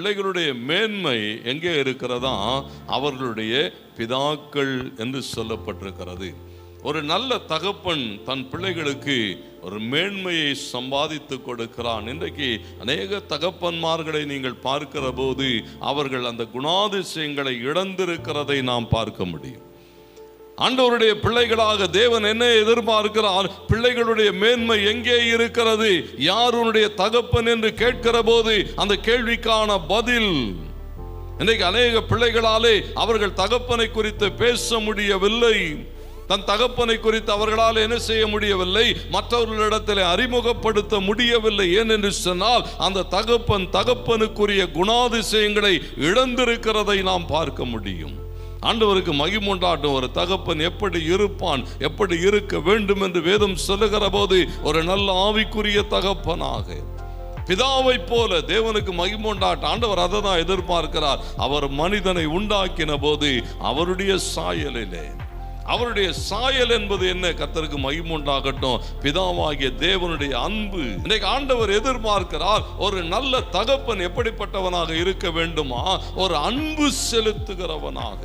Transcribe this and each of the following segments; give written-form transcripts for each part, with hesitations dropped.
பிள்ளைகளுடைய மேன்மை எங்கே இருக்கிறதா? அவர்களுடைய பிதாக்கள் என்று சொல்லப்பட்டிருக்கிறது. ஒரு நல்ல தகப்பன் தன் பிள்ளைகளுக்கு ஒரு மேன்மையை சம்பாதித்து கொடுக்கிறான். இன்றைக்கு அநேக தகப்பன்மார்களை நீங்கள் பார்க்கிற போது அவர்கள் அந்த குணாதிசயங்களை இழந்திருக்கிறதை நாம் பார்க்க முடியும். ஆண்டவருடைய பிள்ளைகளாக தேவன் என்ன எதிர்பார்க்கிறார்? பிள்ளைகளுடைய மேன்மை எங்கே இருக்கிறது? யார் உன்னுடைய தகப்பன் என்று கேட்கிற போது அந்த கேள்விக்கான பதில் இன்றைக்கு அநேக பிள்ளைகளாலே அவர்கள் தகப்பனை குறித்து பேச முடியவில்லை. தன் தகப்பனை குறித்து அவர்களால் என்ன செய்ய முடியவில்லை? மற்றவர்களிடத்தில் அறிமுகப்படுத்த முடியவில்லை. ஏனென்று சொன்னால் அந்த தகப்பனுக்குரிய குணாதிசயங்களை இழந்திருக்கிறதை நாம் பார்க்க முடியும். ஆண்டவருக்கு மகிமை உண்டாட்டும். ஒரு தகப்பன் எப்படி இருப்பான், எப்படி இருக்க வேண்டும் என்று வேதம் சொல்லுகிற போது ஒரு நல்ல ஆவிக்குரிய தகப்பனாக பிதாவை போல தேவனுக்கு மகிமை உண்டாட்டும். ஆண்டவர் அதை தான் எதிர்பார்க்கிறார். அவர் மனிதனை உண்டாக்கின போது அவருடைய சாயலிலே, அவருடைய சாயல் என்பது என்ன? கர்த்தருக்கு மகிமை உண்டாகட்டும். பிதாவாகிய தேவனுடைய அன்பு. இன்னைக்கு ஆண்டவர் எதிர்பார்க்கிறார். ஒரு நல்ல தகப்பன் எப்படிப்பட்டவனாக இருக்க வேண்டுமா? ஒரு அன்பு செலுத்துகிறவனாக.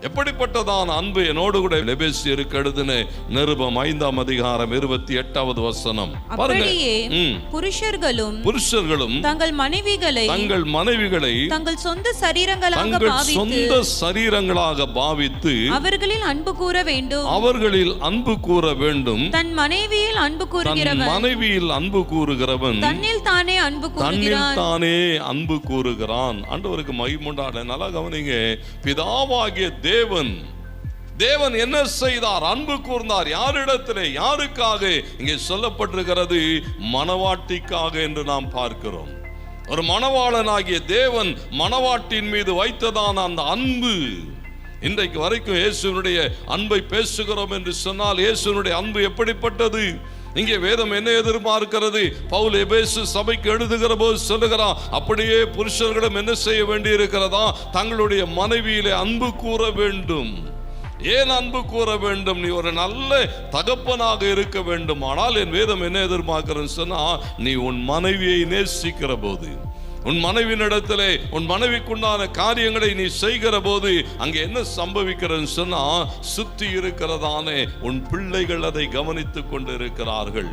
எப்படிப்பட்டதான அன்பு? என்னோடு கூட எபேசியருக்கு எழுதின நிருபம் 5ஆம் அதிகாரம் 28வது வசனம். அப்படியே புருஷர்களும் தங்கள் மனைவிகளை தங்கள் சொந்த சரீரங்களாக பாவித்து அவர்களில் அன்பு கூற வேண்டும். தன் மனைவியில் அன்பு கூறுகிறவன் தன்னில் தானே அன்பு கூறுகிறான். ஆண்டவருக்கு மகிமை உண்டாகட்டும். நல்லா கவனிங்க. பிதாவாகிய தேவன் என்ன செய்தார்? அன்பு கூர்ந்தார். யாரிடத்திலே? யாருக்காக? இங்கே சொல்லப்பட்டிருக்கிறது மணவாட்டிக்காக என்று நாம் பார்க்கிறோம். ஒரு மணவாளனாகிய தேவன் மணவாட்டின் மீது வைத்ததான அந்த அன்பு, இன்றைக்கு வரைக்கும் இயேசுவினுடைய அன்பை பேசுகிறோம் என்று சொன்னால் இயேசுவினுடைய அன்பு எப்படிப்பட்டது? இங்கே வேதம் என்ன எதிர்பார்க்கிறது? பவுல் எபேசு சபைக்கு எழுதுகிற போது சொல்லுகிறான், அப்படியே புருஷர்களும் என்ன செய்ய வேண்டி இருக்கிறதா? தங்களுடைய மனைவியிலே அன்பு கூற வேண்டும். ஏன் அன்பு கூற வேண்டும்? நீ ஒரு நல்ல தகப்பனாக இருக்க வேண்டும். ஆனால் என் வேதம் என்ன எதிர்பார்க்கிறேன்னு சொன்னா, நீ உன் மனைவியை நேசிக்கிற போது, உன் மனைவியினிடத்திலே உன் மனைவிக்குண்டான காரியங்களை நீ செய்கிற போது அங்கே என்ன சம்பவிக்கிறதுன்னு சொன்னா, சுத்தி இருக்கிறதானே உன் பிள்ளைகள் அதை கவனித்துக் கொண்டு இருக்கிறார்கள்.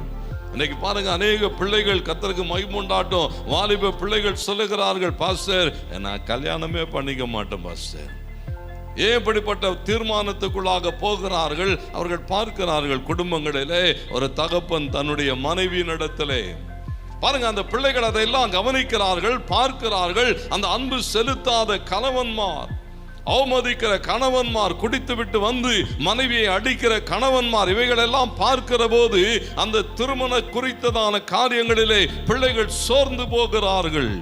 இன்னைக்கு பாருங்க, அநேக பிள்ளைகள் கர்த்தருக்கு மகிமை உண்டாட்டும். வாலிப பிள்ளைகள் சொல்லுகிறார்கள், பாஸ்டர் நான் கல்யாணமே பண்ணிக்க மாட்டேன் பாஸ்டர். ஏன் இப்படிப்பட்ட தீர்மானத்துக்குள்ளாக போகிறார்கள்? அவர்கள் பார்க்கிறார்கள் குடும்பங்களிலே ஒரு தகப்பன் தன்னுடைய மனைவியினிடத்திலே, பாருங்க அந்த பிள்ளைகள் அதையெல்லாம் கவனிக்கிறார்கள், பார்க்கிறார்கள். அந்த அன்பு செலுத்தாத கணவன்மார், அவமதிக்கிற கணவன்மார், குடித்து விட்டு வந்து மனைவியை அடிக்கிற கணவன்மார், இவைகளெல்லாம் பார்க்கிற போது அந்த திருமண குறித்ததான காரியங்களிலே பிள்ளைகள் சோர்ந்து போகிறார்கள்.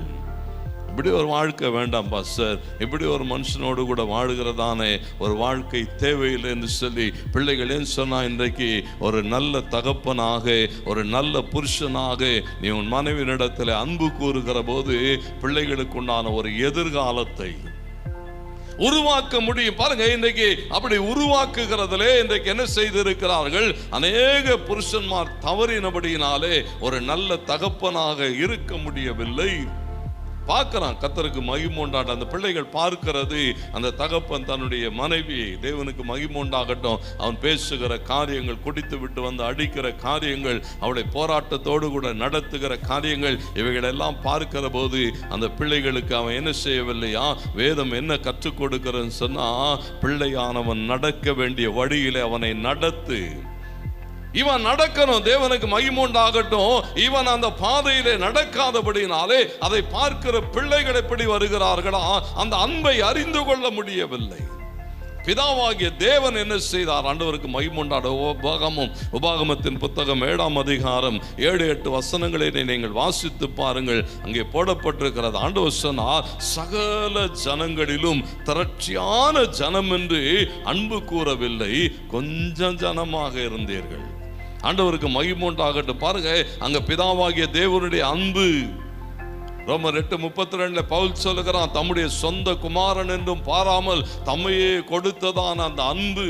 இப்படி ஒரு வாழ்க்கை வேண்டாம் பாஸ்டர், இப்படி ஒரு மனுஷனோடு கூட வாழுகிறதானே ஒரு வாழ்க்கை தேவையில்லை என்று சொல்லி பிள்ளைகள் ஏன் சொன்னா, இன்றைக்கு ஒரு நல்ல தகப்பனாக, ஒரு நல்ல புருஷனாக நீ உன் மனைவியினிடத்தில் அன்பு கூறுகிற போது பிள்ளைகளுக்கு உண்டான ஒரு எதிர்காலத்தை உருவாக்க முடியும். பாருங்க, இன்றைக்கு அப்படி உருவாக்குகிறதுலே இன்றைக்கு என்ன செய்திருக்கிறார்கள்? அநேக புருஷன்மார் தவறினபடியினாலே ஒரு நல்ல தகப்பனாக இருக்க முடியவில்லை. பார்க்கிறான். கர்த்தருக்கு மகிமை உண்டாகட்டும். அந்த பிள்ளைகள் பார்க்கிறது, அந்த தகப்பன் தன்னுடைய மனைவி, தேவனுக்கு மகிமை உண்டாகட்டும், அவன் பேசுகிற காரியங்கள், குடித்து விட்டு வந்து அடிக்கிற காரியங்கள், அவளை போராட்டத்தோடு கூட நடத்துகிற காரியங்கள், இவைகளெல்லாம் பார்க்கிற போது அந்த பிள்ளைகளுக்கு அவன் என்ன செய்யவில்லையா? வேதம் என்ன கற்றுக் கொடுக்கிறன்னு சொன்னா, பிள்ளையானவன் நடக்க வேண்டிய வழியிலே அவனை நடத்து. இவன் நடக்கணும். தேவனுக்கு மகிமை உண்டாகட்டும். இவன் அந்த பாதையிலே நடக்காதபடினாலே அதை பார்க்கிற பிள்ளைகள் எப்படி வருகிறார்களா? அந்த அன்பை அறிந்து கொள்ள முடியவில்லை. பிதாவாகிய தேவன் என்ன செய்தார்? ஆண்டவருக்கு மகிமை உண்டாட. உபாகமத்தின் புத்தகம் 7ஆம் அதிகாரம் 7-8 வசனங்களை நீங்கள் வாசித்து பாருங்கள். அங்கே போடப்பட்டிருக்கிறது. ஆண்டவர் சொன்னார், சகல ஜனங்களிலும் திரட்சியான ஜனம் என்று அன்பு கூறவில்லை, கொஞ்சம் ஜனமாக இருந்தீர்கள். ஆண்டவருக்கு மகிமை உண்டாகட்டும். பாருங்க, அங்க பிதாவாகிய தேவனுடைய அன்பு. ரோமர் 8:32 பவுல் சொல்லுகிறான், தம்முடைய சொந்த குமாரன் என்றும் பாராமல் தம்மையே கொடுத்ததான அந்த அன்பு.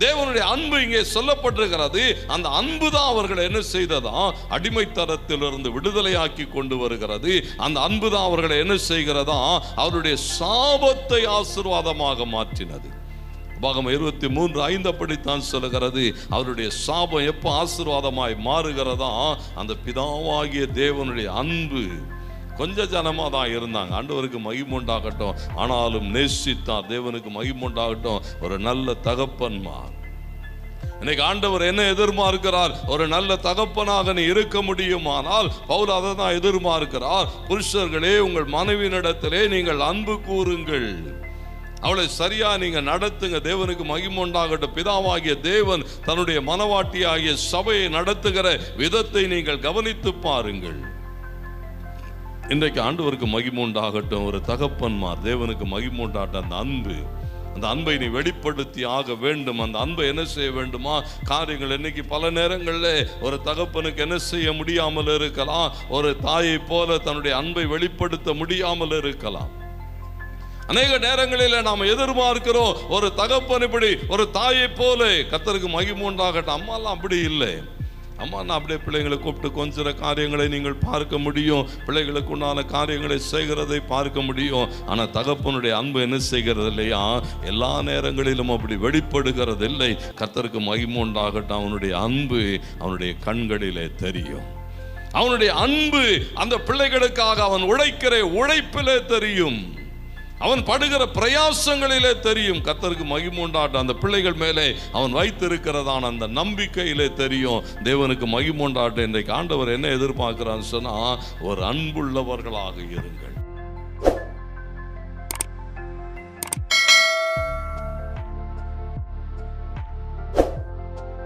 தேவனுடைய அன்பு இங்கே சொல்லப்பட்டிருக்கிறது. அந்த அன்பு தான் அவர்களை என்ன செய்ததா, அடிமைத்தனத்திலிருந்து விடுதலையாக்கி கொண்டு வருகிறது. அந்த அன்பு தான் அவர்களை என்ன செய்கிறதா, அவருடைய சாபத்தை ஆசீர்வாதமாக மாற்றினது. பாகம் 23:5 அப்படித்தான் சொல்லுகிறது. அவருடைய சாபம் எப்போ ஆசீர்வாதமாய் மாறுகிறதா, அந்த பிதாவாகிய தேவனுடைய அன்பு. கொஞ்ச ஜனமா தான் இருந்தாங்க, ஆண்டவருக்கு மகிமை உண்டாகட்டும், ஆனாலும் நேசித்தார். தேவனுக்கு மகிமை உண்டாகட்டும். ஒரு நல்ல தகப்பன்மார். இன்னைக்கு ஆண்டவர் என்ன எதிர்பார்க்கிறார்? ஒரு நல்ல தகப்பனாக நீ இருக்க முடியுமானால் பவுல் அதை தான் எதிர்பார்க்கிறார். புருஷர்களே, உங்கள் மனைவியினிடத்திலே நீங்கள் அன்பு கூறுங்கள், அவளை சரியா நீங்க நடத்துங்க. தேவனுக்கு மகிமை உண்டாகட்டும். பிதாவாகிய தேவன் தன்னுடைய மனவாட்டியாகிய சபையை நடத்துகிற விதத்தை நீங்கள் கவனித்து பாருங்கள். இன்றைக்கு ஆண்டவருக்கு மகிமை உண்டாகட்டும். ஒரு தகப்பன்மார் தேவனுக்கு மகிமை உண்டாகட்டும். அந்த அன்பு, அந்த அன்பை நீ வெளிப்படுத்தி ஆக வேண்டும். அந்த அன்பை என்ன செய்ய வேண்டுமா, காரியங்கள் இன்னைக்கு பல நேரங்களில் ஒரு தகப்பனுக்கு என்ன செய்ய முடியாமல் இருக்கலாம். ஒரு தாயை போல தன்னுடைய அன்பை வெளிப்படுத்த முடியாமல் இருக்கலாம். அநேக நேரங்களில் நாம் எதிர்பார்க்கிறோம், ஒரு தகப்பன் இப்படி ஒரு தாயை போல. கர்த்தருக்கு மகிமை உண்டாகட்டும். அம்மாலாம் அப்படி இல்லை. அம்மா நான் அப்படியே பிள்ளைங்களை கூப்பிட்டு கொஞ்சம் காரியங்களை நீங்கள் பார்க்க முடியும், பிள்ளைகளுக்கு உண்டான காரியங்களை செய்கிறதை பார்க்க முடியும். ஆனால் தகப்பனுடைய அன்பு என்ன செய்கிறது இல்லையா, எல்லா நேரங்களிலும் அப்படி வெளிப்படுகிறது இல்லை. கர்த்தருக்கு மகிமை உண்டாகட்டும். அவனுடைய அன்பு அவனுடைய கண்களிலே தெரியும். அவனுடைய அன்பு அந்த பிள்ளைகளுக்காக அவன் உழைக்கிற உழைப்பிலே தெரியும். அவன் படுகிற பிரயாசங்களிலே தெரியும். கர்த்தருக்கு மகிமை உண்டாகட்டும். அந்த பிள்ளைகள் மேலே அவன் வைத்திருக்கிறதான அந்த நம்பிக்கையிலே தெரியும். தேவனுக்கு மகிமை உண்டாகட்டும். இன்றைக்கு ஆண்டவர் என்ன எதிர்பார்க்கிறான்னு சொன்னா, ஒரு அன்புள்ளவர்களாக இருங்கள்.